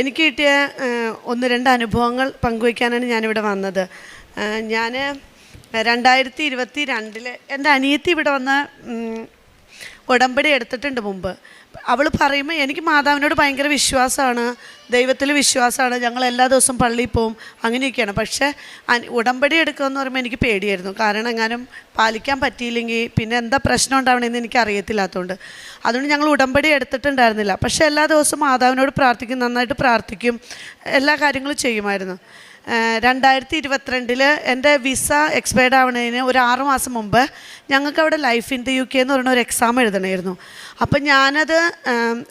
എനിക്ക് കിട്ടിയ ഒന്ന് രണ്ട് അനുഭവങ്ങൾ പങ്കുവയ്ക്കാനാണ് ഞാനിവിടെ വന്നത്. ഞാൻ 2022 എൻ്റെ അനിയത്തി ഇവിടെ വന്ന് ഉടമ്പടി എടുത്തിട്ടുണ്ട് മുമ്പ്. അവൾ പറയുമ്പോൾ എനിക്ക് മാതാവിനോട് ഭയങ്കര വിശ്വാസമാണ്, ദൈവത്തിൽ വിശ്വാസമാണ്, ഞങ്ങൾ എല്ലാ ദിവസവും പള്ളിയിൽ പോവും, അങ്ങനെയൊക്കെയാണ്. പക്ഷേ ഉടമ്പടി എടുക്കുമെന്ന് പറയുമ്പോൾ എനിക്ക് പേടിയായിരുന്നു. കാരണം എങ്ങാനും പാലിക്കാൻ പറ്റിയില്ലെങ്കിൽ പിന്നെ എന്താ പ്രശ്നം ഉണ്ടാവണമെന്ന് എനിക്ക് അറിയത്തില്ലാത്തതുകൊണ്ട് അതുകൊണ്ട് ഞങ്ങൾ ഉടമ്പടി എടുത്തിട്ടുണ്ടായിരുന്നില്ല. പക്ഷേ എല്ലാ ദിവസവും മാതാവിനോട് പ്രാർത്ഥിക്കും, നന്നായിട്ട് പ്രാർത്ഥിക്കും, എല്ലാ കാര്യങ്ങളും ചെയ്യുമായിരുന്നു. 2022 എൻ്റെ വിസ എക്സ്പയർഡ് ആവുന്നതിന് ഒരു 6 മാസം മുമ്പ് ഞങ്ങൾക്ക് അവിടെ ലൈഫ് ഇൻ ദി UK എന്ന് പറയുന്ന ഒരു എക്സാം എഴുതണമായിരുന്നു. അപ്പം ഞാനത്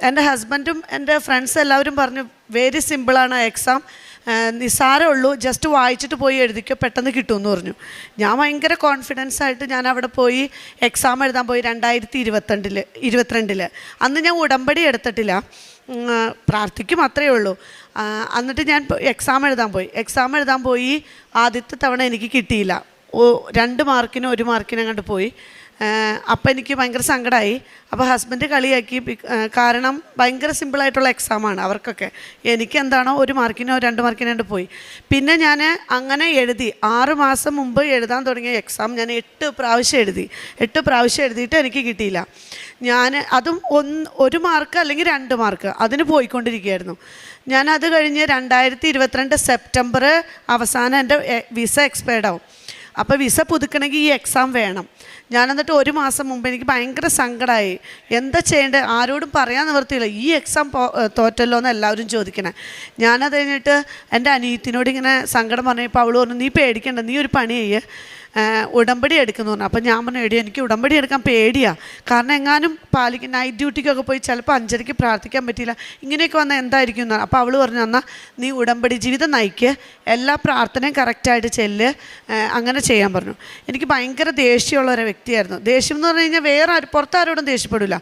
എൻ്റെ ഹസ്ബൻഡും എൻ്റെ ഫ്രണ്ട്സ് എല്ലാവരും പറഞ്ഞു വെരി സിമ്പിളാണ് ആ എക്സാം, നിസ്സാരമുള്ളൂ, ജസ്റ്റ് വായിച്ചിട്ട് പോയി എഴുതിക്കോ, പെട്ടെന്ന് കിട്ടുമെന്ന് പറഞ്ഞു. ഞാൻ ഭയങ്കര കോൺഫിഡൻസ് ആയിട്ട് ഞാൻ അവിടെ പോയി എക്സാം എഴുതാൻ പോയി. 2022 അന്ന് ഞാൻ ഉടമ്പടി എടുത്തിട്ടില്ല, പ്രാർത്ഥിക്കും അത്രയേ ഉള്ളൂ. എന്നിട്ട് ഞാൻ എക്സാം എഴുതാൻ പോയി. ആദ്യത്തെ തവണ എനിക്ക് കിട്ടിയില്ല, 2 മാർക്കിന് 1 മാർക്കിനും അങ്ങോട്ട് പോയി. അപ്പം എനിക്ക് ഭയങ്കര സങ്കടമായി. അപ്പോൾ ഹസ്ബൻഡ് കളിയാക്കി, കാരണം ഭയങ്കര സിമ്പിളായിട്ടുള്ള എക്സാമാണ് അവർക്കൊക്കെ. എനിക്ക് എന്താണോ 1 മാർക്കിനോ 2 മാർക്കിനോ പോയി. പിന്നെ ഞാൻ അങ്ങനെ എഴുതി. 6 മാസം മുമ്പ് എഴുതാൻ തുടങ്ങിയ എക്സാം ഞാൻ 8 പ്രാവശ്യം എഴുതിയിട്ട് എനിക്ക് കിട്ടിയില്ല. ഞാൻ അതും 1 മാർക്ക് അല്ലെങ്കിൽ 2 മാർക്ക് അതിന് പോയിക്കൊണ്ടിരിക്കുകയായിരുന്നു. ഞാനത് കഴിഞ്ഞ് 2022 സെപ്റ്റംബർ അവസാനം എൻ്റെ വിസ എക്സ്പയർഡ് ആവും. അപ്പോൾ വിസ പുതുക്കണമെങ്കിൽ ഈ എക്സാം വേണം. ഞാനെന്നിട്ട് 1 മാസം മുമ്പ് എനിക്ക് ഭയങ്കര സങ്കടമായി. എന്താ ചെയ്യേണ്ടത്, ആരോടും പറയാൻ നിവർത്തിയില്ല. ഈ എക്സാം തോറ്റല്ലോ എന്ന് എല്ലാവരും ചോദിക്കണേ. ഞാനത് കഴിഞ്ഞിട്ട് എൻ്റെ അനിയത്തിനോട് ഇങ്ങനെ സങ്കടം പറഞ്ഞപ്പോൾ അവൾ പറഞ്ഞു, നീ പേടിക്കണ്ട, നീ ഒരു പണി ചെയ്യ്, ഉടമ്പടി എടുക്കുന്നു പറഞ്ഞു. അപ്പം ഞാൻ പറഞ്ഞു, എനിക്ക് ഉടമ്പടി എടുക്കാൻ പേടിയാണ്, കാരണം എങ്ങാനും നൈറ്റ് ഡ്യൂട്ടിക്കൊക്കെ പോയി ചിലപ്പോൾ 5:30 പ്രാർത്ഥിക്കാൻ പറ്റിയില്ല, ഇങ്ങനെയൊക്കെ വന്നാൽ എന്തായിരിക്കും എന്നാണ്. അപ്പോൾ അവൾ പറഞ്ഞു, എന്നാൽ നീ ഉടമ്പടി ജീവിതം നയിക്ക്, എല്ലാ പ്രാർത്ഥനയും കറക്റ്റായിട്ട് ചെല്ല്, അങ്ങനെ ചെയ്യാൻ പറഞ്ഞു. എനിക്ക് ഭയങ്കര ദേഷ്യമുള്ള ഒരു വ്യക്തിയായിരുന്നു. ദേഷ്യം എന്ന് പറഞ്ഞു കഴിഞ്ഞാൽ പുറത്താരോടും ദേഷ്യപ്പെടില്ല,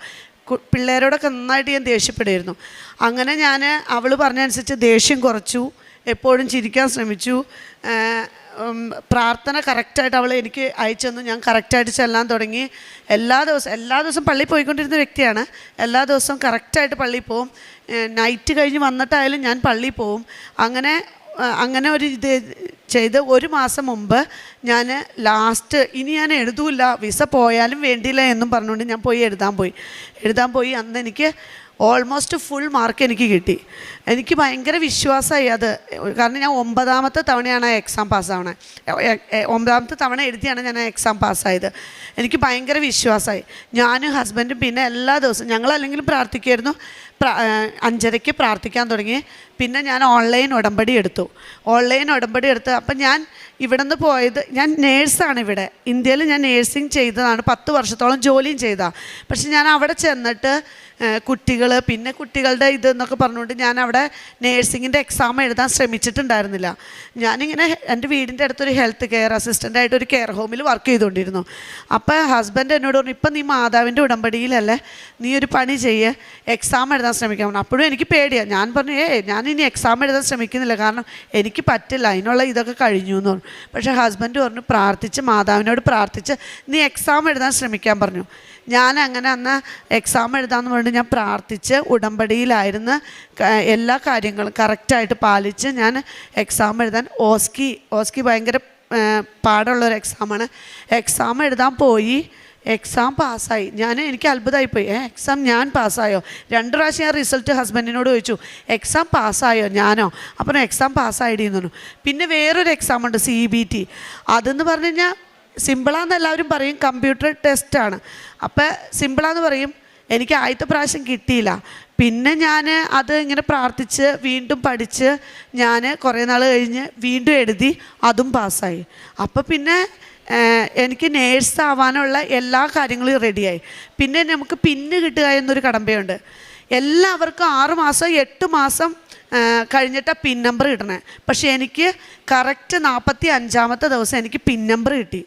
പിള്ളേരോടൊക്കെ നന്നായിട്ട് ഞാൻ ദേഷ്യപ്പെടുമായിരുന്നു. അങ്ങനെ ഞാൻ അവൾ പറഞ്ഞതനുസരിച്ച് ദേഷ്യം കുറച്ചു, എപ്പോഴും ചിരിക്കാൻ ശ്രമിച്ചു. പ്രാർത്ഥന കറക്റ്റായിട്ട് അവൾ എനിക്ക് അയച്ചു തന്നു, ഞാൻ കറക്റ്റായിട്ട് ചെല്ലാൻ തുടങ്ങി. എല്ലാ ദിവസവും പള്ളിയിൽ പോയിക്കൊണ്ടിരുന്ന വ്യക്തിയാണ്. എല്ലാ ദിവസവും കറക്റ്റായിട്ട് പള്ളിയിൽ പോവും. നൈറ്റ് കഴിഞ്ഞ് വന്നിട്ടായാലും ഞാൻ പള്ളിയിൽ പോവും. അങ്ങനെ ഒരു ഇത് ചെയ്ത് 1 മാസം മുമ്പ് ഞാൻ ലാസ്റ്റ് ഇനി ഞാൻ എഴുതൂല്ല, വിസ പോയാലും വേണ്ടിയില്ല എന്നും പറഞ്ഞുകൊണ്ട് ഞാൻ എഴുതാൻ പോയി. അന്ന് എനിക്ക് ഓൾമോസ്റ്റ് ഫുൾ മാർക്ക് എനിക്ക് കിട്ടി. എനിക്ക് ഭയങ്കര വിശ്വാസമായി അത്, കാരണം ഞാൻ 9ാമത്തെ തവണയാണ് ആ എക്സാം പാസ്സാവണേ. 9ാമത്തെ തവണ എഴുതിയാണ് ഞാൻ ആ എക്സാം പാസ്സായത്. എനിക്ക് ഭയങ്കര വിശ്വാസമായി. ഞാനും ഹസ്ബൻഡും പിന്നെ എല്ലാ ദിവസവും ഞങ്ങളല്ലെങ്കിലും പ്രാർത്ഥിക്കുമായിരുന്നു. 5:30 പ്രാർത്ഥിക്കാൻ തുടങ്ങി. പിന്നെ ഞാൻ ഓൺലൈൻ ഉടമ്പടി എടുത്തു. അപ്പം ഞാൻ ഇവിടെ നിന്ന് പോയത്, ഞാൻ നേഴ്സാണ്. ഇവിടെ ഇന്ത്യയിൽ ഞാൻ നേഴ്സിംഗ് ചെയ്തതാണ്, 10 വർഷത്തോളം ജോലിയും ചെയ്തതാണ്. പക്ഷെ ഞാൻ അവിടെ ചെന്നിട്ട് കുട്ടികൾ, പിന്നെ കുട്ടികളുടെ ഇതെന്നൊക്കെ പറഞ്ഞുകൊണ്ട് ഞാൻ അവിടെ നേഴ്സിങ്ങിൻ്റെ എക്സാം എഴുതാൻ ശ്രമിച്ചിട്ടുണ്ടായിരുന്നില്ല. ഞാനിങ്ങനെ എൻ്റെ വീടിൻ്റെ അടുത്തൊരു ഹെൽത്ത് കെയർ അസിസ്റ്റൻ്റായിട്ട് ഒരു കെയർ ഹോമിൽ വർക്ക് ചെയ്തുകൊണ്ടിരുന്നു. അപ്പോൾ ഹസ്ബൻഡ് എന്നോട് പറഞ്ഞു, ഇപ്പം നീ മാതാവിൻ്റെ ഉടമ്പടിയിലല്ലേ, നീ ഒരു പണി ചെയ്യ്, എക്സാം എഴുതാൻ ശ്രമിക്കാൻ പറഞ്ഞു. അപ്പോഴും എനിക്ക് പേടിയാണ്. ഞാൻ പറഞ്ഞു, ഞാനിനി എക്സാം എഴുതാൻ ശ്രമിക്കുന്നില്ല, കാരണം എനിക്ക് പറ്റില്ല, അതിനുള്ള ഇതൊക്കെ കഴിഞ്ഞു എന്ന് പറഞ്ഞു. പക്ഷേ ഹസ്ബൻഡ് പറഞ്ഞു, മാതാവിനോട് പ്രാർത്ഥിച്ച് നീ എക്സാം എഴുതാൻ ശ്രമിക്കാൻ പറഞ്ഞു. ഞാൻ അങ്ങനെ അന്ന് എക്സാം എഴുതാമെന്ന് പറഞ്ഞിട്ട് ഞാൻ പ്രാർത്ഥിച്ച് ഉടമ്പടിയിലായിരുന്നു. എല്ലാ കാര്യങ്ങളും കറക്റ്റായിട്ട് പാലിച്ച് ഞാൻ എക്സാം എഴുതാൻ ഓസ്കി ഭയങ്കര പാടുള്ളൊരു എക്സാമാണ്. എക്സാം എഴുതാൻ പോയി. എക്സാം പാസ്സായി. എനിക്ക് അത്ഭുതമായിപ്പോയി. എക്സാം ഞാൻ പാസ്സായോ? 2 പ്രാവശ്യം ഞാൻ റിസൾട്ട് ഹസ്ബൻഡിനോട് ചോദിച്ചു, എക്സാം പാസ്സായോ? ഞാനോ? അപ്പം എക്സാം പാസ്സായിടിയെന്ന് പറഞ്ഞു. പിന്നെ വേറൊരു എക്സാമുണ്ട്, CBT. അതെന്ന് പറഞ്ഞു കഴിഞ്ഞാൽ സിമ്പിളാന്ന് എല്ലാവരും പറയും, കമ്പ്യൂട്ടർ ടെസ്റ്റാണ്. അപ്പം സിമ്പിളാന്ന് പറയും. എനിക്ക് ആദ്യത്തെ പ്രാവശ്യം കിട്ടിയില്ല. പിന്നെ ഞാൻ അത് ഇങ്ങനെ പ്രാർത്ഥിച്ച് വീണ്ടും പഠിച്ച് ഞാൻ കുറേ നാൾ കഴിഞ്ഞ് വീണ്ടും എഴുതി, അതും പാസ്സായി. അപ്പോൾ പിന്നെ എനിക്ക് നേഴ്സ് ആവാനുള്ള എല്ലാ കാര്യങ്ങളും റെഡിയായി. പിന്നെ നമുക്ക് പിന്ന് കിട്ടുക എന്നൊരു കടമ്പയുണ്ട്. എല്ലാവർക്കും 6 മാസം 8 മാസം കഴിഞ്ഞിട്ടാണ് പിൻ നമ്പർ കിട്ടണേ. പക്ഷേ എനിക്ക് കറക്റ്റ് 45ാമത്തെ ദിവസം എനിക്ക് പിൻ നമ്പർ കിട്ടി.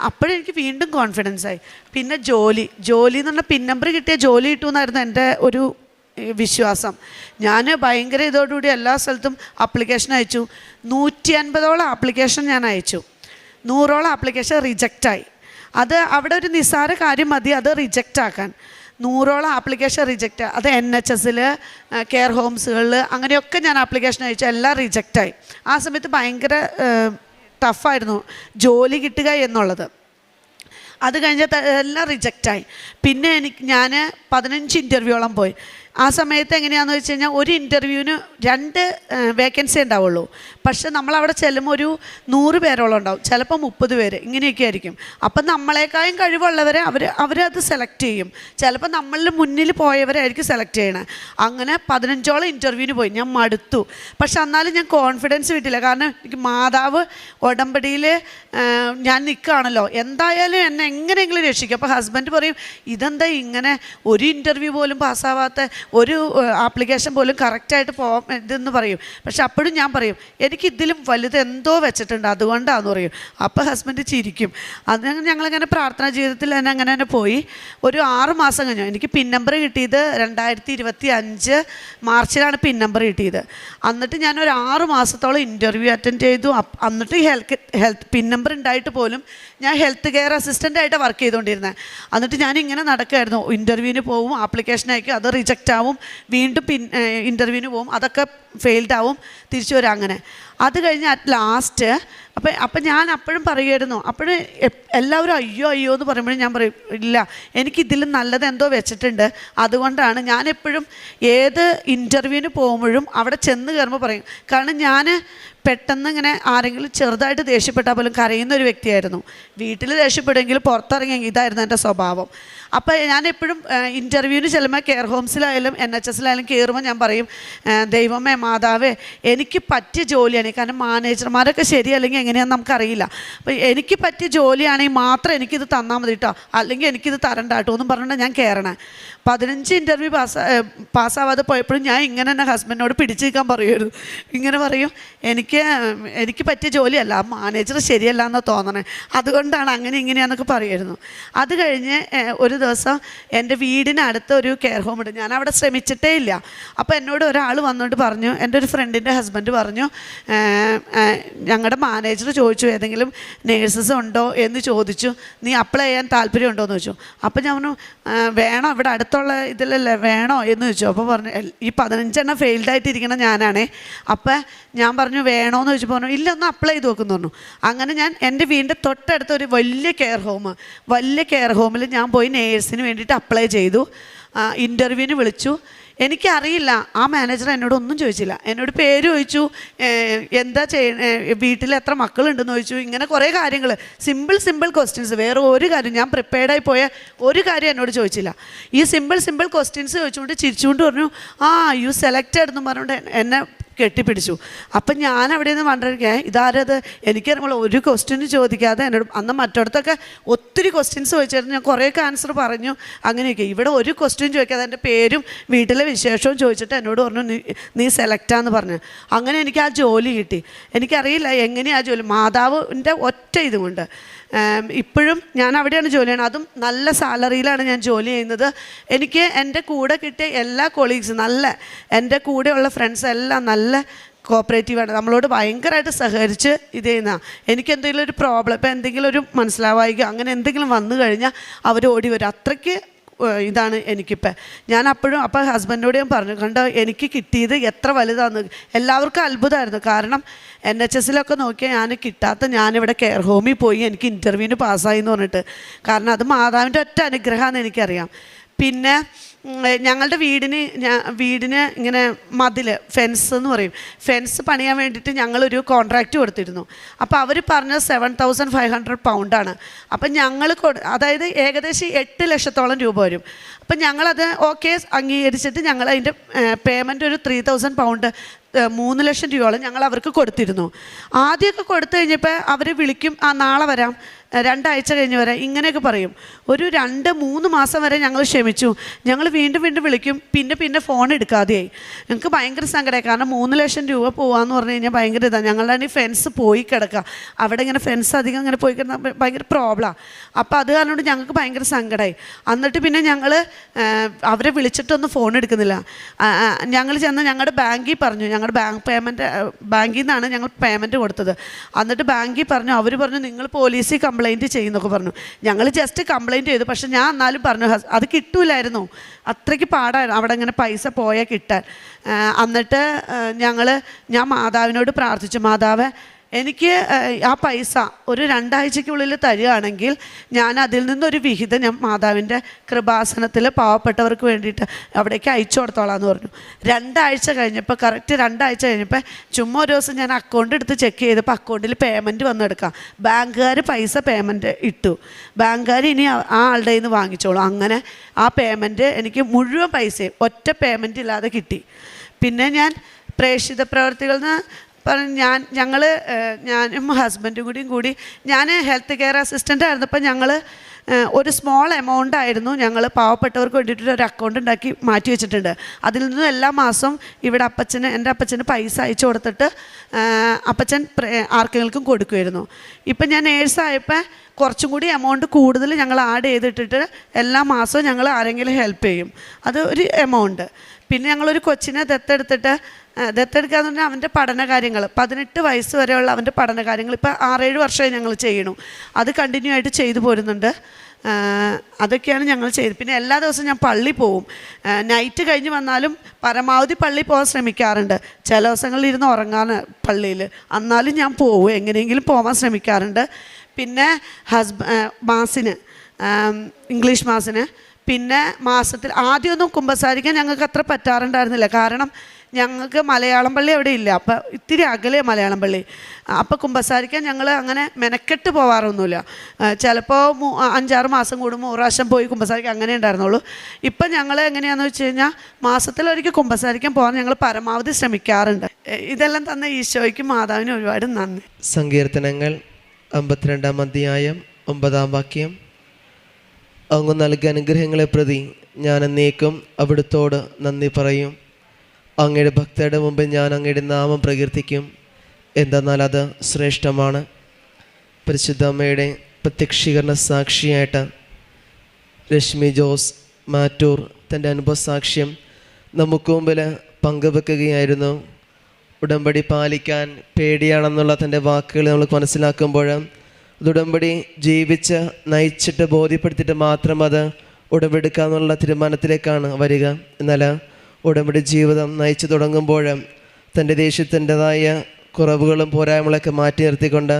അപ്പോഴെനിക്ക് വീണ്ടും കോൺഫിഡൻസായി. പിന്നെ ജോലി എന്ന് പറഞ്ഞാൽ പിൻ നമ്പർ കിട്ടിയ ജോലി കിട്ടുമെന്നായിരുന്നു എൻ്റെ ഒരു വിശ്വാസം. ഞാൻ ഭയങ്കര ഇതോടുകൂടി എല്ലാ സ്ഥലത്തും ആപ്ലിക്കേഷൻ അയച്ചു. 150ഓളം ആപ്ലിക്കേഷൻ ഞാൻ അയച്ചു. 100ഓളം ആപ്ലിക്കേഷൻ റിജക്റ്റായി. അത് അവിടെ ഒരു നിസ്സാര കാര്യം മതി അത് റിജക്റ്റ് ആക്കാൻ. 100ഓളം ആപ്ലിക്കേഷൻ റിജക്റ്റ്. അത് NHS കെയർ ഹോംസുകളിൽ അങ്ങനെയൊക്കെ ഞാൻ ആപ്ലിക്കേഷൻ അയച്ചു, എല്ലാം റിജക്റ്റായി. ആ സമയത്ത് ഭയങ്കര ടഫായിരുന്നു ജോലി കിട്ടുക എന്നുള്ളത്. അത് കഴിഞ്ഞാൽ എല്ലാം റിജക്റ്റായി. പിന്നെ ഞാൻ 15 ഇൻ്റർവ്യൂയോളം പോയി. ആ സമയത്ത് എങ്ങനെയാണെന്ന് വെച്ച് കഴിഞ്ഞാൽ ഒരു ഇൻ്റർവ്യൂവിന് 2 വേക്കൻസി ഉണ്ടാവുള്ളൂ. പക്ഷെ നമ്മളവിടെ ചെല്ലുമ്പോൾ ഒരു 100 പേരോളം ഉണ്ടാവും, ചിലപ്പോൾ 30 പേര്, ഇങ്ങനെയൊക്കെ ആയിരിക്കും. അപ്പം നമ്മളെക്കാളും കഴിവുള്ളവരെ അവരത് സെലക്ട് ചെയ്യും. ചിലപ്പോൾ നമ്മളിൽ മുന്നിൽ പോയവരായിരിക്കും സെലക്ട് ചെയ്യണേ. അങ്ങനെ 15ഓളം ഇൻ്റർവ്യൂവിന് പോയി. ഞാൻ മടുത്തു. പക്ഷെ എന്നാലും ഞാൻ കോൺഫിഡൻസ് കിട്ടില്ല. കാരണം എനിക്ക് മാതാവ് ഉടമ്പടിയിൽ ഞാൻ നിൽക്കുകയാണല്ലോ, എന്തായാലും എന്നെ എങ്ങനെയെങ്കിലും രക്ഷിക്കും. അപ്പോൾ ഹസ്ബൻഡ് പറയും, ഇതെന്താ ഇങ്ങനെ ഒരു ഇൻ്റർവ്യൂ പോലും പാസ്സാവാത്ത, ഒരു ആപ്ലിക്കേഷൻ പോലും കറക്റ്റായിട്ട് പോകാം ഇതെന്ന് പറയും. പക്ഷെ അപ്പോഴും ഞാൻ പറയും, എനിക്ക് ഇതിലും വലുത് എന്തോ വെച്ചിട്ടുണ്ട്, അതുകൊണ്ടാണെന്ന് പറയും. അപ്പോൾ ഹസ്ബൻഡ് ചിരിക്കും. അത് ഞങ്ങളിങ്ങനെ പ്രാർത്ഥനാ ജീവിതത്തിൽ തന്നെ അങ്ങനെ പോയി. ഒരു 6 മാസം കഴിഞ്ഞു. എനിക്ക് പിൻ നമ്പർ കിട്ടിയത് 2025 മാർച്ചിലാണ് പിൻ നമ്പർ കിട്ടിയത്. എന്നിട്ട് ഞാനൊരു 6 മാസത്തോളം ഇൻ്റർവ്യൂ അറ്റൻഡ് ചെയ്തു. എന്നിട്ട് ഹെൽത്ത് പിൻ നമ്പർ ഉണ്ടായിട്ട് പോലും ഞാൻ ഹെൽത്ത് കെയർ അസിസ്റ്റൻ്റായിട്ടാണ് വർക്ക് ചെയ്തുകൊണ്ടിരുന്നത്. എന്നിട്ട് ഞാനിങ്ങനെ നടക്കുമായിരുന്നു. ഇൻ്റർവ്യൂവിന് പോവും, ആപ്ലിക്കേഷൻ അയക്കും, അത് റിജക്റ്റ് ആവും, വീണ്ടും ഇൻ്റർവ്യൂവിന് പോവും, അതൊക്കെ ഫെയിൽഡ് ആവും, തിരിച്ചു വരാം. അങ്ങനെ അത് കഴിഞ്ഞ് അറ്റ് ലാസ്റ്റ് അപ്പം ഞാൻ അപ്പോഴും പറയുമായിരുന്നു. അപ്പോഴും എല്ലാവരും അയ്യോ അയ്യോ എന്ന് പറയുമ്പോഴും ഞാൻ പറയും, ഇല്ല, എനിക്കിതിലും നല്ലത് എന്തോ വെച്ചിട്ടുണ്ട്. അതുകൊണ്ടാണ് ഞാനെപ്പോഴും ഏത് ഇൻ്റർവ്യൂവിന് പോകുമ്പോഴും അവിടെ ചെന്ന് കയറുമ്പോൾ പറയും. കാരണം ഞാൻ പെട്ടെന്ന് ഇങ്ങനെ ആരെങ്കിലും ചെറുതായിട്ട് ദേഷ്യപ്പെട്ടാൽ പോലും കരയുന്ന ഒരു വ്യക്തിയായിരുന്നു. വീട്ടിൽ ദേഷ്യപ്പെടുമെങ്കിൽ പുറത്തിറങ്ങിയെങ്കിൽ ഇതായിരുന്നു എൻ്റെ സ്വഭാവം. അപ്പോൾ ഞാൻ എപ്പോഴും ഇൻ്റർവ്യൂവിന് ചെല്ലുമ്പോൾ കെയർ ഹോംസിലായാലും NHSലായാലും കയറുമ്പോൾ ഞാൻ പറയും, ദൈവമേ മാതാവേ എനിക്ക് പറ്റിയ ജോലിയാണ്. കാരണം മാനേജർമാരൊക്കെ ശരിയല്ലെങ്കിൽ എങ്ങനെയാണെന്ന് നമുക്കറിയില്ല. അപ്പോൾ എനിക്ക് പറ്റിയ ജോലിയാണെങ്കിൽ മാത്രം എനിക്കിത് തന്നാൽ മതി കേട്ടോ, അല്ലെങ്കിൽ എനിക്കിത് തരണ്ട കേട്ടോ എന്നും പറഞ്ഞിട്ട് ഞാൻ കയറണേ. 15 ഇൻ്റർവ്യൂ പാസ്സാവാതെ പോയപ്പോഴും ഞാൻ ഇങ്ങനെ തന്നെ ഹസ്ബൻഡിനോട് പിടിച്ചു നിൽക്കാൻ പറയുമായിരുന്നു. ഇങ്ങനെ പറയും, എനിക്ക് പറ്റിയ ജോലിയല്ല, മാനേജർ ശരിയല്ല എന്ന് തോന്നണേ, അതുകൊണ്ടാണ് അങ്ങനെ ഇങ്ങനെയാണെന്നൊക്കെ പറയുമായിരുന്നു. അത് കഴിഞ്ഞ് ഒരു ദിവസം എൻ്റെ വീടിനടുത്ത് ഒരു കെയർ ഹോം ഉണ്ട്. ഞാൻ അവിടെ ശ്രമിച്ചിട്ടേ ഇല്ല. അപ്പോൾ എന്നോട് ഒരാൾ വന്നുകൊണ്ട് പറഞ്ഞു, എൻ്റെ ഒരു ഫ്രണ്ടിൻ്റെ ഹസ്ബൻഡ് പറഞ്ഞു, ഞങ്ങളുടെ മാനേജർ ചോദിച്ചു ഏതെങ്കിലും നേഴ്സസ് ഉണ്ടോ എന്ന് ചോദിച്ചു, നീ അപ്ലൈ ചെയ്യാൻ താല്പര്യമുണ്ടോ എന്ന് ചോദിച്ചു. അപ്പോൾ ഞാൻ പറഞ്ഞു, വേണോ, ഇവിടെ അടുത്തുള്ള ഇതിലല്ലേ, വേണോ എന്ന് ചോദിച്ചു. അപ്പോൾ പറഞ്ഞു, ഈ 15 ഫെയിൽഡായിട്ടിരിക്കണം ഞാനാണേ. അപ്പം ഞാൻ പറഞ്ഞു വേണോന്ന് ചോദിച്ചപ്പോൾ പറഞ്ഞു, ഇല്ല, ഒന്ന് അപ്ലൈ ചെയ്ത് നോക്കുമെന്ന് പറഞ്ഞു. അങ്ങനെ ഞാൻ എൻ്റെ വീടിൻ്റെ തൊട്ടടുത്ത ഒരു വലിയ കെയർ ഹോമിൽ ഞാൻ പോയി നേഴ്സിന് വേണ്ടിയിട്ട് അപ്ലൈ ചെയ്തു. ഇൻ്റർവ്യൂവിന് വിളിച്ചു. എനിക്കറിയില്ല, ആ മാനേജർ എന്നോട് ഒന്നും ചോദിച്ചില്ല. എന്നോട് പേര് ചോദിച്ചു, എന്താ വീട്ടിൽ എത്ര മക്കളുണ്ടെന്ന് ചോദിച്ചു. ഇങ്ങനെ കുറേ കാര്യങ്ങൾ, സിമ്പിൾ ക്വസ്റ്റ്യൻസ്, വേറെ ഒരു കാര്യം, ഞാൻ പ്രിപ്പയർഡായി പോയ ഒരു കാര്യം എന്നോട് ചോദിച്ചില്ല. ഈ സിമ്പിൾ ക്വസ്റ്റ്യൻസ് ചോദിച്ചുകൊണ്ട് ചിരിച്ചുകൊണ്ട് പറഞ്ഞു, യു സെലക്റ്റഡ് എന്ന് പറഞ്ഞുകൊണ്ട് എന്നെ കെട്ടിപ്പിടിച്ചു. അപ്പം ഞാൻ അവിടെ നിന്ന് വണ്ടിരിക്കേ, ഇതാരത്, എനിക്കറിയുമ്പോൾ ഒരു ക്വസ്റ്റ്യന് ചോദിക്കാതെ എന്നോട്, അന്ന് മറ്റിടത്തൊക്കെ ഒത്തിരി ക്വസ്റ്റ്യൻസ് ചോദിച്ചായിരുന്നു, ഞാൻ കുറേയൊക്കെ ആൻസർ പറഞ്ഞു, അങ്ങനെയൊക്കെ. ഇവിടെ ഒരു ക്വസ്റ്റ്യൻ ചോദിക്കാതെ എൻ്റെ പേരും വീട്ടിലെ വിശേഷവും ചോദിച്ചിട്ട് എന്നോട് പറഞ്ഞു, നീ സെലക്റ്റാന്ന് പറഞ്ഞു. അങ്ങനെ എനിക്ക് ആ ജോലി കിട്ടി. എനിക്കറിയില്ല എങ്ങനെയാണ് ആ ജോലി, മാതാവിൻ്റെ ഒറ്റ ഇതുകൊണ്ട്. ഇപ്പോഴും ഞാൻ അവിടെയാണ് ജോലി ചെയ്യുന്നത്. അതും നല്ല സാലറിയിലാണ് ഞാൻ ജോലി ചെയ്യുന്നത്. എനിക്ക് എൻ്റെ കൂടെ കിട്ടിയ എല്ലാ കൊളീഗ്സും, എൻ്റെ കൂടെയുള്ള ഫ്രണ്ട്സ് എല്ലാം നല്ല കോപ്പറേറ്റീവാണ്. നമ്മളോട് ഭയങ്കരമായിട്ട് സഹകരിച്ച് ഇത് ചെയ്യുന്ന. എനിക്ക് എന്തെങ്കിലും ഒരു പ്രോബ്ലം, ഇപ്പോൾ എന്തെങ്കിലും ഒരു മനസ്സിലാവായിക അങ്ങനെ എന്തെങ്കിലും വന്നു കഴിഞ്ഞാൽ അവർ ഓടി വരും. അത്രയ്ക്ക് ഇതാണ് എനിക്കിപ്പോൾ. ഞാൻ അപ്പോഴും അപ്പോൾ ഹസ്ബൻഡിനോട് ഞാൻ പറഞ്ഞു, കണ്ടോ എനിക്ക് കിട്ടിയത് എത്ര വലുതാണെന്ന്. എല്ലാവർക്കും അത്ഭുതമായിരുന്നു. കാരണം NHSലൊക്കെ നോക്കിയാൽ ഞാൻ കിട്ടാത്ത, ഞാനിവിടെ കെയർ ഹോമിൽ പോയി എനിക്ക് ഇൻ്റർവ്യൂവിന് പാസ്സായി എന്ന് പറഞ്ഞിട്ട്. കാരണം അത് മാതാവിൻ്റെ ഒറ്റ അനുഗ്രഹമാണെന്ന് എനിക്കറിയാം. പിന്നെ ഞങ്ങളുടെ വീടിന് ഇങ്ങനെ മതിൽ, ഫെൻസ് എന്ന് പറയും, ഫെൻസ് പണിയാൻ വേണ്ടിയിട്ട് ഞങ്ങളൊരു കോൺട്രാക്റ്റ് കൊടുത്തിരുന്നു. അപ്പോൾ അവർ പറഞ്ഞത് 7500 പൗണ്ടാണ്. അപ്പം ഞങ്ങൾ അതായത് ഏകദേശം 8 ലക്ഷത്തോളം രൂപ വരും. അപ്പം ഞങ്ങളത് ഓക്കെ അംഗീകരിച്ചിട്ട് ഞങ്ങൾ അതിൻ്റെ പേയ്മെൻറ്റ് ഒരു 3000 പൗണ്ട്, 3 ലക്ഷം രൂപയോളം ഞങ്ങൾ അവർക്ക് കൊടുത്തിരുന്നു. ആദ്യമൊക്കെ കൊടുത്തു കഴിഞ്ഞപ്പോൾ അവർ വിളിക്കും, നാളെ വരാം, 2 ആഴ്ച കഴിഞ്ഞ് വരാം, ഇങ്ങനെയൊക്കെ പറയും. ഒരു 2-3 മാസം വരെ ഞങ്ങൾ ക്ഷമിച്ചു. ഞങ്ങൾ വീണ്ടും വിളിക്കും, പിന്നെ ഫോൺ എടുക്കാതെയായി. ഞങ്ങൾക്ക് ഭയങ്കര സങ്കടമായി. കാരണം 3 ലക്ഷം രൂപ പോകാമെന്ന് പറഞ്ഞു കഴിഞ്ഞാൽ ഭയങ്കര ഇതാണ്. ഞങ്ങളുടെ ഫെൻസ് പോയി കിടക്കുക, അവിടെ ഇങ്ങനെ ഫെൻസ് അധികം ഇങ്ങനെ പോയി കിടന്നാൽ ഭയങ്കര പ്രോബ്ലമാണ്. അപ്പോൾ അത് കാരണം കൊണ്ട് ഞങ്ങൾക്ക് ഭയങ്കര സങ്കടമായി. എന്നിട്ട് പിന്നെ ഞങ്ങൾ അവരെ വിളിച്ചിട്ടൊന്നും ഫോൺ എടുക്കുന്നില്ല. ഞങ്ങൾ ചെന്ന് ഞങ്ങളുടെ ബാങ്കിൽ പറഞ്ഞു, ഞങ്ങളുടെ ബാങ്കിൽ നിന്നാണ് ഞങ്ങൾ പേയ്മെൻറ്റ് കൊടുത്തത്. എന്നിട്ട് ബാങ്കിൽ പറഞ്ഞു, അവർ പറഞ്ഞു നിങ്ങൾ പോലീസിൽ കംപ്ലൈൻറ്റ് കംപ്ലയിൻറ്റ് ചെയ്യുന്നൊക്കെ പറഞ്ഞു. ഞങ്ങൾ ജസ്റ്റ് കംപ്ലയിൻറ്റ് ചെയ്തു. പക്ഷെ ഞാൻ എന്നാലും പറഞ്ഞു അത് കിട്ടൂലായിരുന്നു, അത്രയ്ക്ക് പാടായിരുന്നു അവിടെ ഇങ്ങനെ പൈസ പോയാൽ കിട്ടാൻ. എന്നിട്ട് ഞാൻ മാതാവിനോട് പ്രാർത്ഥിച്ചു, മാതാവേ എനിക്ക് ആ പൈസ ഒരു 2 ആഴ്ചയ്ക്കുള്ളിൽ തരികയാണെങ്കിൽ ഞാൻ അതിൽ നിന്നൊരു വിഹിതം ഞാൻ മാതാവിൻ്റെ കൃപാസനത്തിൽ പാവപ്പെട്ടവർക്ക് വേണ്ടിയിട്ട് അവിടേക്ക് അയച്ചു കൊടുത്തോളാന്ന് പറഞ്ഞു. 2 ആഴ്ച കഴിഞ്ഞപ്പോൾ, കറക്റ്റ് 2 ആഴ്ച കഴിഞ്ഞപ്പോൾ ചുമ്മാ ഒരു ദിവസം ഞാൻ അക്കൗണ്ട് എടുത്ത് ചെക്ക് ചെയ്തപ്പോൾ അക്കൗണ്ടിൽ പേയ്മെൻറ്റ് വന്നെടുക്കാം. ബാങ്കുകാർ പൈസ പേയ്മെൻറ്റ് ഇട്ടു, ബാങ്കുകാർ ഇനി ആ ആളുടെ നിന്ന് വാങ്ങിച്ചോളൂ. അങ്ങനെ ആ പേയ്മെൻറ്റ് എനിക്ക് മുഴുവൻ പൈസയും ഒറ്റ പേയ്മെൻറ്റ് ഇല്ലാതെ കിട്ടി. പിന്നെ ഞാൻ പ്രേക്ഷിത പ്രവർത്തികളിൽ നിന്ന് ഞാനും ഹസ്ബൻഡും കൂടി ഞാൻ ഹെൽത്ത് കെയർ അസിസ്റ്റൻ്റ് ആയിരുന്നപ്പോൾ ഞങ്ങൾ ഒരു സ്മോൾ എമൗണ്ട് ആയിരുന്നു ഞങ്ങൾ പാവപ്പെട്ടവർക്ക് വേണ്ടിയിട്ട് ഒരു അക്കൗണ്ട് ഉണ്ടാക്കി മാറ്റി വെച്ചിട്ടുണ്ട്. അതിൽ നിന്നും എല്ലാ മാസവും ഇവിടെ എൻ്റെ അപ്പച്ചന് പൈസ അയച്ചു കൊടുത്തിട്ട് അപ്പച്ചൻ ആർക്കെങ്കിലും കൊടുക്കുമായിരുന്നു. ഇപ്പം ഞാൻ നേഴ്സായപ്പോൾ കുറച്ചും കൂടി എമൗണ്ട് കൂടുതൽ ഞങ്ങൾ ആഡ് ചെയ്തിട്ടിട്ട് എല്ലാ മാസവും ഞങ്ങൾ ആരെങ്കിലും ഹെൽപ്പ് ചെയ്യും. അത് ഒരു എമൗണ്ട്. പിന്നെ ഞങ്ങളൊരു കൊച്ചിനെ ദത്തെടുക്കുക എന്ന് പറഞ്ഞാൽ അവൻ്റെ പഠന കാര്യങ്ങൾ 18 വയസ്സ് വരെയുള്ള അവൻ്റെ പഠന കാര്യങ്ങൾ ഇപ്പോൾ 6-7 വർഷമായി ഞങ്ങൾ ചെയ്യണു. അത് കണ്ടിന്യൂ ആയിട്ട് ചെയ്തു പോരുന്നുണ്ട്. അതൊക്കെയാണ് ഞങ്ങൾ ചെയ്തത്. പിന്നെ എല്ലാ ദിവസവും ഞാൻ പള്ളി പോവും. നൈറ്റ് കഴിഞ്ഞ് വന്നാലും പരമാവധി പള്ളി പോകാൻ ശ്രമിക്കാറുണ്ട്. ചില ദിവസങ്ങളിൽ ഇരുന്ന് ഉറങ്ങാൻ പള്ളിയിൽ, എന്നാലും ഞാൻ പോവും, എങ്ങനെയെങ്കിലും പോകാൻ ശ്രമിക്കാറുണ്ട്. പിന്നെ മാസിന്, ഇംഗ്ലീഷ് മാസിന്, പിന്നെ മാസത്തിൽ ആദ്യമൊന്നും കുമ്പസാരിക്കാൻ ഞങ്ങൾക്ക് അത്ര പറ്റാറുണ്ടായിരുന്നില്ല. കാരണം ഞങ്ങൾക്ക് മലയാളം പള്ളി അവിടെ ഇല്ല, അപ്പോൾ ഇത്തിരി അകലെ മലയാളം പള്ളി. അപ്പോൾ കുമ്പസാരിക്കാൻ ഞങ്ങൾ അങ്ങനെ മെനക്കെട്ട് പോകാറൊന്നുമില്ല. ചിലപ്പോൾ 5-6 മാസം കൂടുമ്പോൾ 1 പ്രാവശ്യം പോയി കുമ്പസാരിക്കാൻ അങ്ങനെ ഉണ്ടായിരുന്നുള്ളൂ. ഇപ്പം ഞങ്ങൾ എങ്ങനെയാണെന്ന് വെച്ച് കഴിഞ്ഞാൽ മാസത്തിലൊരിക്കൽ കുമ്പസാരിക്കാൻ പോകാൻ ഞങ്ങൾ പരമാവധി ശ്രമിക്കാറുണ്ട്. ഇതെല്ലാം തന്ന ഈശോയ്ക്കും മാതാവിനും ഒരുപാട് നന്ദി. സങ്കീർത്തനങ്ങൾ 52-ാം അധ്യായം 9-ാം വാക്യം. അങ്ങ് നൽകിയ അനുഗ്രഹങ്ങളെ പ്രതി ഞാൻ എന്നേക്കും അവിടുത്തോട് നന്ദി പറയും. അങ്ങയുടെ ഭക്തരുടെ മുമ്പിൽ ഞാൻ അങ്ങയുടെ നാമം പ്രകീർത്തിക്കും, എന്തെന്നാൽ അത് ശ്രേഷ്ഠമാണ്. പരിശുദ്ധ അമ്മയുടെ പ്രത്യക്ഷീകരണ സാക്ഷിയായിട്ട് രശ്മി ജോസ് മാറ്റൂർ തൻ്റെ അനുഭവ സാക്ഷ്യം നമുക്ക് മുമ്പിൽ പങ്കുവെക്കുകയായിരുന്നു. ഉടമ്പടി പാലിക്കാൻ പേടിയാണെന്നുള്ള തൻ്റെ വാക്കുകൾ നമ്മൾ മനസ്സിലാക്കുമ്പോൾ അത് ഉടമ്പടി ജീവിച്ച് നയിച്ചിട്ട് ബോധ്യപ്പെടുത്തിയിട്ട് മാത്രം അത് ഉടമ്പെടുക്കാമെന്നുള്ള തീരുമാനത്തിലേക്കാണ് വരിക. എന്നാൽ ഉടമ്പടി ജീവിതം നയിച്ചു തുടങ്ങുമ്പോൾ തൻ്റെ ദേശത്തിൻ്റെതായ കുറവുകളും പോരായ്മകളൊക്കെ മാറ്റി നിർത്തിക്കൊണ്ട്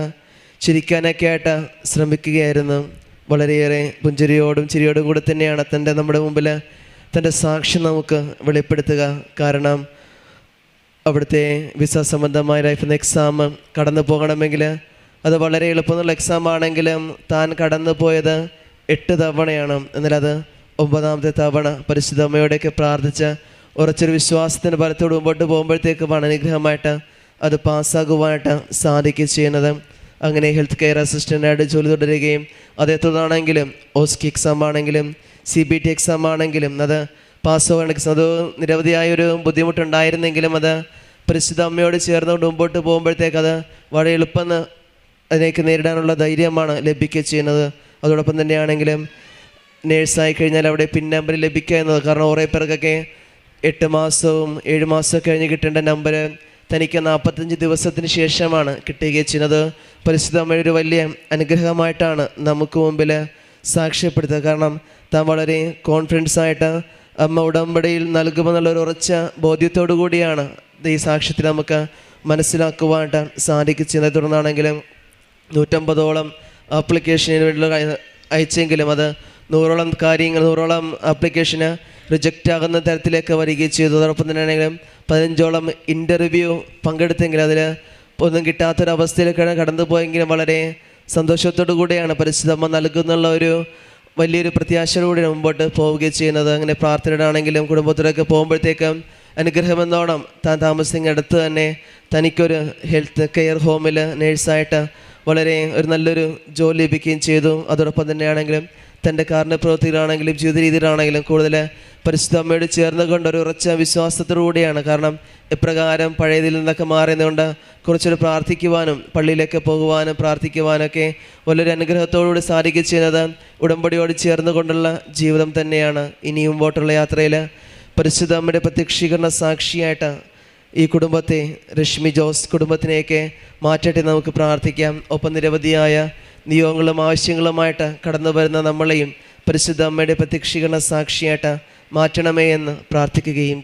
ചിരിക്കാനൊക്കെ ആയിട്ട് ശ്രമിക്കുകയായിരുന്നു. വളരെയേറെ പുഞ്ചിരിയോടും ചിരിയോടും കൂടി തന്നെയാണ് നമ്മുടെ മുമ്പിൽ തൻ്റെ സാക്ഷ്യം നമുക്ക് വെളിപ്പെടുത്തുക. കാരണം അവിടുത്തെ വിസ സംബന്ധമായ ലൈഫിൽ എക്സാം കടന്നു പോകണമെങ്കിൽ അത് വളരെ എളുപ്പമുള്ള എക്സാം ആണെങ്കിലും താൻ കടന്നു പോയത് 8 തവണയാണ്. എന്നാലത് 9ാമത്തെ തവണ പരിശുദ്ധ അമ്മയോടെയൊക്കെ പ്രാർത്ഥിച്ച് ഉറച്ചൊരു വിശ്വാസത്തിൻ്റെ ബലത്തോട് മുമ്പോട്ട് പോകുമ്പോഴത്തേക്കുമാണ് അനുഗ്രഹമായിട്ട് അത് പാസ്സാകുവാനായിട്ട് സാധിക്കുക ചെയ്യുന്നത്. അങ്ങനെ ഹെൽത്ത് കെയർ അസിസ്റ്റൻ്റായിട്ട് ജോലി തുടരുകയും അതേ തുടർന്നാണെങ്കിലും OSCE എക്സാം ആണെങ്കിലും CBT എക്സാം ആണെങ്കിലും അത് പാസ്സാകാൻ അത് നിരവധിയായൊരു ബുദ്ധിമുട്ടുണ്ടായിരുന്നെങ്കിലും അത് പരിശുദ്ധ അമ്മയോട് ചേർന്നുകൊണ്ട് മുമ്പോട്ട് പോകുമ്പോഴത്തേക്ക് അത് വളരെ എളുപ്പം അതിനേക്ക് നേരിടാനുള്ള ധൈര്യമാണ് ലഭിക്കുക ചെയ്യുന്നത്. അതോടൊപ്പം തന്നെയാണെങ്കിലും നേഴ്സായി കഴിഞ്ഞാൽ അവിടെ പിൻ നമ്പർ ലഭിക്കുക എന്നത്, കാരണം കുറേ പേർക്കൊക്കെ 8 മാസവും 7 മാസവും കഴിഞ്ഞ് കിട്ടേണ്ട നമ്പർ തനിക്ക് 45 ദിവസത്തിന് ശേഷമാണ് കിട്ടുകയും ചെയ്യുന്നത്. പരിശുദ്ധ അമ്മയുടെ ഒരു വലിയ അനുഗ്രഹമായിട്ടാണ് നമുക്ക് മുമ്പിൽ സാക്ഷ്യപ്പെടുത്തുക. കാരണം താൻ വളരെ കോൺഫിഡൻസ് ആയിട്ട് അമ്മ ഉടമ്പടിയിൽ നൽകുമെന്നുള്ളൊരു ഉറച്ച ബോധ്യത്തോടു കൂടിയാണ് ഈ സാക്ഷ്യത്തിൽ നമുക്ക് മനസ്സിലാക്കുവാനായിട്ട് സാധിക്കുന്നത്. തുടർന്നാണെങ്കിലും 150ഓളം ആപ്ലിക്കേഷന് വേണ്ടി അയച്ചെങ്കിലും അത് 100ഓളം ആപ്ലിക്കേഷന് റിജക്റ്റ് ആകുന്ന തരത്തിലേക്ക് വരികയും ചെയ്തു. അതോടൊപ്പം തന്നെയാണെങ്കിലും 15ഓളം ഇൻ്റർവ്യൂ പങ്കെടുത്തെങ്കിലും അതിൽ ഒന്നും കിട്ടാത്തൊരവസ്ഥയിലേക്കാണ് കടന്നു പോയെങ്കിലും വളരെ സന്തോഷത്തോടു കൂടിയാണ് പരിശുദ്ധമ്മ നൽകുന്നുള്ള ഒരു വലിയൊരു പ്രത്യാശയോടുകൂടി മുമ്പോട്ട് പോവുകയും ചെയ്യുന്നത്. അങ്ങനെ പ്രാർത്ഥനയാണെങ്കിലും കുടുംബത്തിലൊക്കെ പോകുമ്പോഴത്തേക്കും അനുഗ്രഹമെന്നോണം താൻ താമസിക്കുന്ന അടുത്ത് തന്നെ തനിക്കൊരു ഹെൽത്ത് കെയർ ഹോമിൽ നേഴ്സായിട്ട് വളരെ ഒരു നല്ലൊരു ജോലി ലഭിക്കുകയും ചെയ്തു. അതോടൊപ്പം തന്നെയാണെങ്കിലും തൻ്റെ കാരുണ്യ പ്രവൃത്തിയിലാണെങ്കിലും ജീവിത രീതിയിലാണെങ്കിലും കൂടുതൽ പരിശുദ്ധ അമ്മയോട് ചേർന്നുകൊണ്ട് ഒരു ഉറച്ച വിശ്വാസത്തോടുകൂടിയാണ്. കാരണം എപ്രകാരം പഴയതിൽ നിന്നൊക്കെ മാറിയതുകൊണ്ട് കുറച്ചൊരു പ്രാർത്ഥിക്കുവാനും പള്ളിയിലേക്ക് പോകുവാനും പ്രാർത്ഥിക്കുവാനൊക്കെ വലിയൊരു അനുഗ്രഹത്തോടുകൂടി സാധിക്കുക ചെയ്യുന്നത് ഉടമ്പടിയോട് ചേർന്നുകൊണ്ടുള്ള ജീവിതം തന്നെയാണ്. ഇനിയും മുമ്പോട്ടുള്ള യാത്രയിൽ പരിശുദ്ധ അമ്മയുടെ പ്രത്യക്ഷീകരണ സാക്ഷിയായിട്ട് ഈ കുടുംബത്തെ, രശ്മി ജോസ് കുടുംബത്തിനെയൊക്കെ മാറ്റട്ടെ നമുക്ക് പ്രാർത്ഥിക്കാം. ഒപ്പം നിരവധിയായ നിയോഗങ്ങളും ആവശ്യങ്ങളുമായിട്ട് കടന്നു വരുന്ന നമ്മളെയും പരിശുദ്ധ അമ്മയുടെ പ്രത്യക്ഷീകരണ സാക്ഷിയായിട്ട് മാറ്റണമേ എന്ന് പ്രാർത്ഥിക്കുകയും